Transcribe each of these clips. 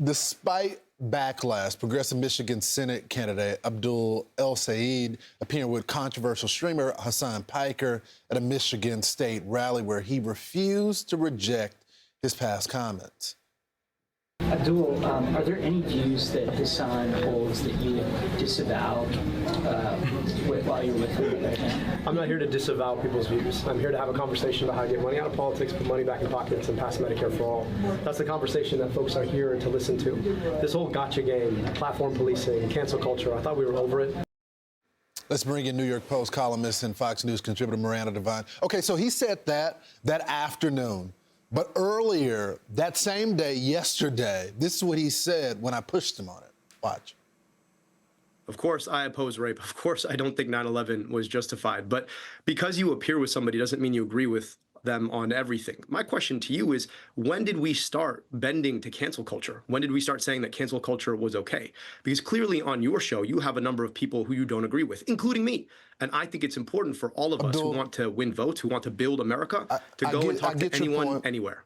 Despite backlash, progressive Michigan Senate candidate Abdul El-Sayed appeared with controversial streamer Hasan Piker at a Michigan State rally where he refused to reject his past comments. Abdul, are there any views that Hasan holds that you would disavow while you're with him right now? I'm not here to disavow people's views. I'm here to have a conversation about how to get money out of politics, put money back in pockets, and pass Medicare for all. That's the conversation that folks are here to listen to. This whole gotcha game, platform policing, cancel culture, I thought we were over it. Let's bring in New York Post columnist and Fox News contributor Miranda Devine. Okay, so he said that afternoon. But earlier, that same day, yesterday, this is what he said when I pushed him on it. Watch. Of course, I oppose rape. Of course, I don't think 9/11 was justified. But because you appear with somebody doesn't mean you agree with them on everything. My question to you is, when did we start bending to cancel culture? When did we start saying that cancel culture was okay? Because clearly on your show, you have a number of people who you don't agree with, including me. And I think it's important for all of us who want to win votes, who want to build America, to go and talk to anyone, anywhere.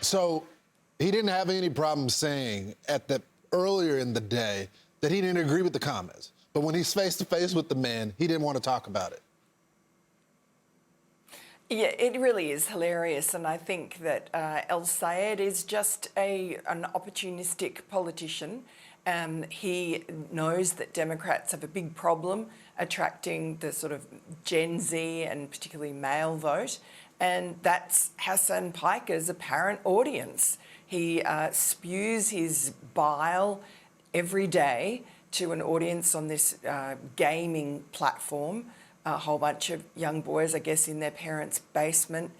So he didn't have any problem saying earlier in the day that he didn't agree with the comments. But when he's face to face with the man, he didn't want to talk about it. Yeah, it really is hilarious, and I think that El-Sayed is just an opportunistic politician. He knows that Democrats have a big problem attracting the sort of Gen Z and particularly male vote, and that's Hasan Piker's apparent audience. He spews his bile every day to an audience on this gaming platform. A whole bunch of young boys, I guess, in their parents' basement,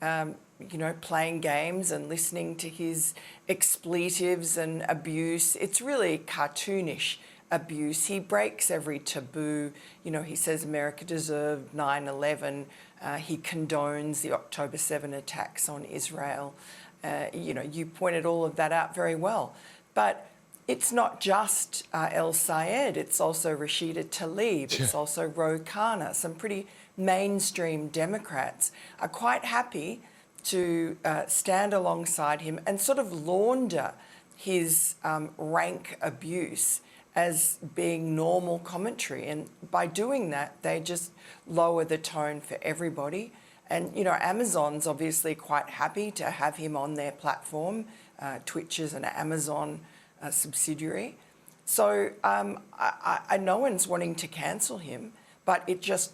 you know, playing games and listening to his expletives and abuse. It's really cartoonish abuse. He breaks every taboo. You know, he says America deserved 9/11. He condones the October 7 attacks on Israel. You know, you pointed all of that out very well. But it's not just El-Sayed, it's also Rashida Tlaib, it's also Ro Khanna. Some pretty mainstream Democrats are quite happy to stand alongside him and sort of launder his rank abuse as being normal commentary. And by doing that, they just lower the tone for everybody. And, you know, Amazon's obviously quite happy to have him on their platform. Twitch is an Amazon subsidiary. So no one's wanting to cancel him, but it just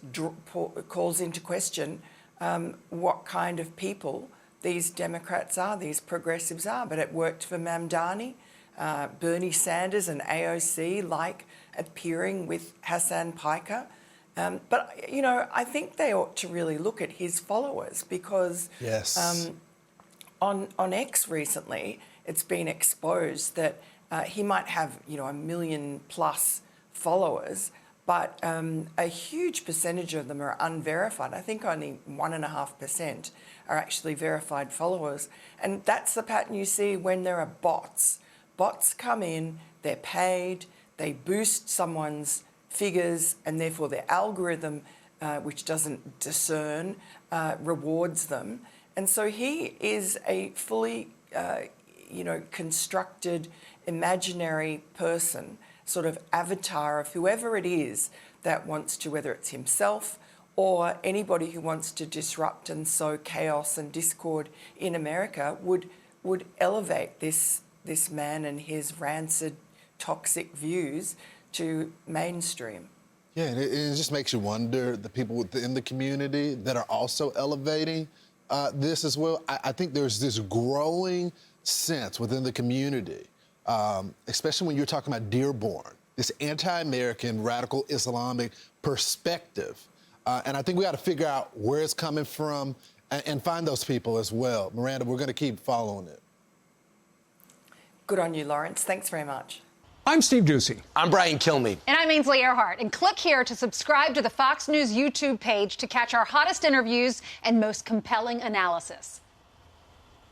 calls into question what kind of people these Democrats are, these progressives are. But it worked for Mamdani. Bernie Sanders and AOC like appearing with Hasan Piker. But, you know, I think they ought to really look at his followers because on X recently, it's been exposed that he might have, you know, 1 million+ followers, but a huge percentage of them are unverified. I think only 1.5% are actually verified followers. And that's the pattern you see when there are bots. Bots come in, they're paid, they boost someone's figures, and therefore their algorithm, which doesn't discern, rewards them. And so he is a fully, you know, constructed, imaginary person, sort of avatar of whoever it is that wants to, whether it's himself or anybody who wants to disrupt and sow chaos and discord in America, would elevate this man and his rancid, toxic views to mainstream. Yeah, and it just makes you wonder the people within the community that are also elevating this as well. I think there's this growing sense within the community, especially when you're talking about Dearborn, this anti-American radical Islamic perspective. And I think we got to figure out where it's coming from and find those people as well. Miranda, we're going to keep following it. Good on you, Lawrence. Thanks very much. I'm Steve Ducey. I'm Brian Kilmeade. And I'm Ainsley Earhart. And click here to subscribe to the Fox News YouTube page to catch our hottest interviews and most compelling analysis.